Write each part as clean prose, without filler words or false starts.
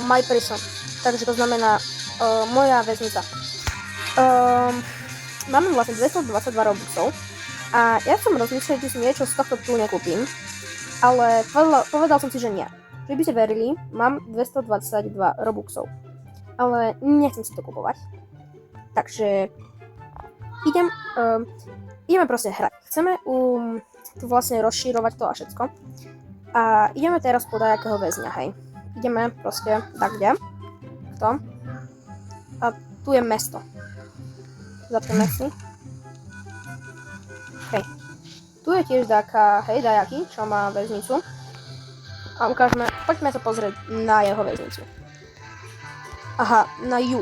My Prison. Takže to znamená moja väznica. Máme vlastne 222 Robuxov a ja som rozmýšľal, že si niečo z tohto tu nekúpim, ale povedal som si, že nie. Že by ste verili, mám 222 Robuxov, ale nechcem si to kupovať. Takže ideme proste hrať. Chceme tu vlastne rozšírovať to a všetko. A ideme teraz podať akého väzňa, hej. Ideme proste tak, kde? To. A tu je mesto. Zapneme si. Hej. Tu je tiež dajaký, čo má väznicu. A poďme sa pozrieť na jeho väznicu. Aha, na ju.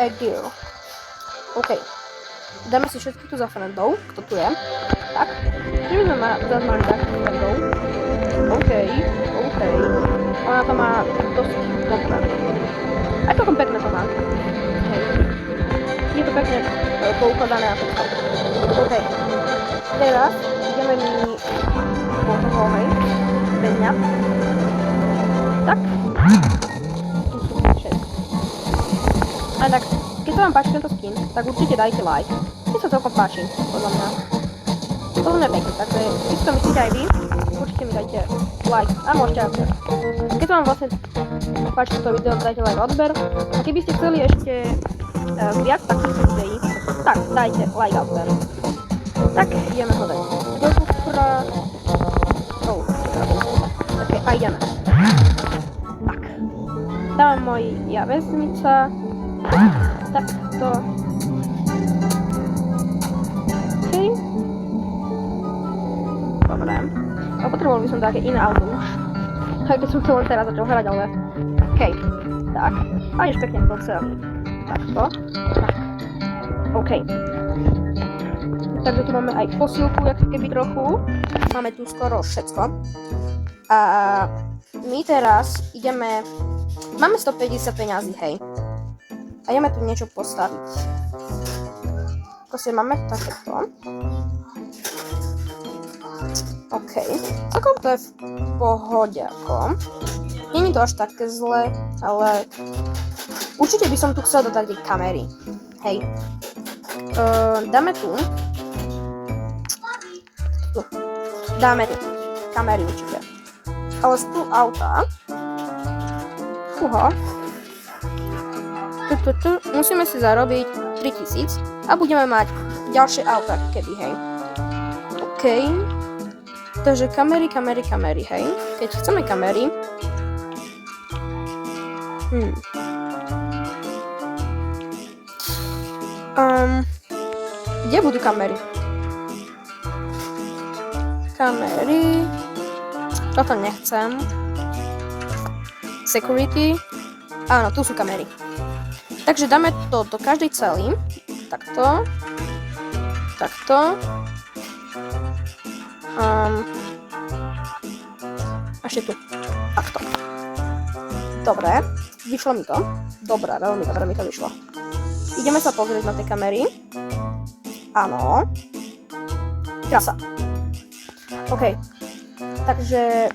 A girl. OK. Dáme si všetky tu za friendov, kto tu je. Tak. Že by sme zase mali takých friendov. OK. Ona to má dosť dobré. Aj celkom pekné to má. Hej. Je to pekne poukladané a všetko. OK. Teraz ideme po toho, hej, väzňa. Tak. A tak, keď sa vám páči tento skin, tak určite dajte like. Mne sa celkom páči, podľa mňa. To je pekné, takže keď to myslíte aj vy, určite mi dajte like a môžete aj odber. Keď sa vám vlastne páči toto video, dajte like a odber. A keby ste chceli ešte viac takýchto videí, tak dajte like a odber. Tak, ideme ho dať do kufra. Ok, a ideme. Tak. Dávam moja väznica. Takto. OK. Dobre. A potreboval by som také iné auto už. Aj keď som to len teraz začal hrať, ale... OK. Tak. A ideš pekne po celý. Takto. Tak. OK. Takže tu máme aj posilku, jak keby trochu. Máme tu skoro všetko. A my teraz ideme... Máme 150 peňazí, hej. A ideme tu niečo postaviť. Proste máme takéto. OK. Celkom to je v pohode ako. Není to až také zle, ale... Určite by som tu chcel dodať aj kamery. Hej. Dáme tu. Dáme tu kamery určite. Ale z tu auta. Fúha. Musíme si zarobiť 3000 a budeme mať ďalšie auta, keby, hej. OK. Takže kamery, hej. Keď chceme kamery. Kde budú kamery? Kamery. Toto nechcem. Security. Áno, tu sú kamery. Takže dáme to do každej cely. Takto. Takto. Ešte tu. Takto. Dobre. Vyšlo mi to. Dobre, veľmi dobre mi to vyšlo. Ideme sa pozrieť na tie kamery. Áno. Krása. OK. Takže...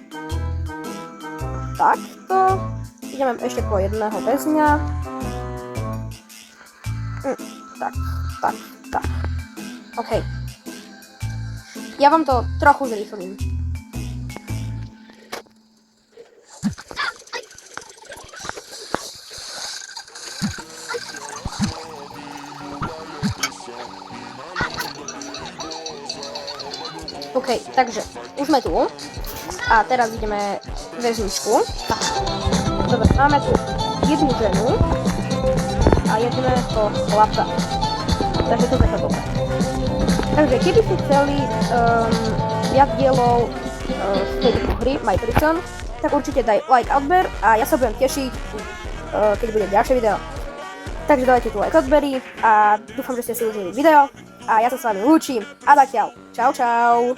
Takto. Ideme ešte po jedného väzňa. Tak. OK. Ja vám to trochu zrýchlím. OK, takže už sme tu. A teraz ideme väzničku. Dobre, máme tu jednu ženu a jedného chlapca. Takže to je dobre. Takže keby ste chceli viac dielov z tejto hry My Prison, tak určite daj like a odber a ja sa budem tešiť, keď bude ďalšie video. Takže dajte tu like odbery a dúfam, že ste si užili video a ja sa s vami lúčim a zatiaľ čau.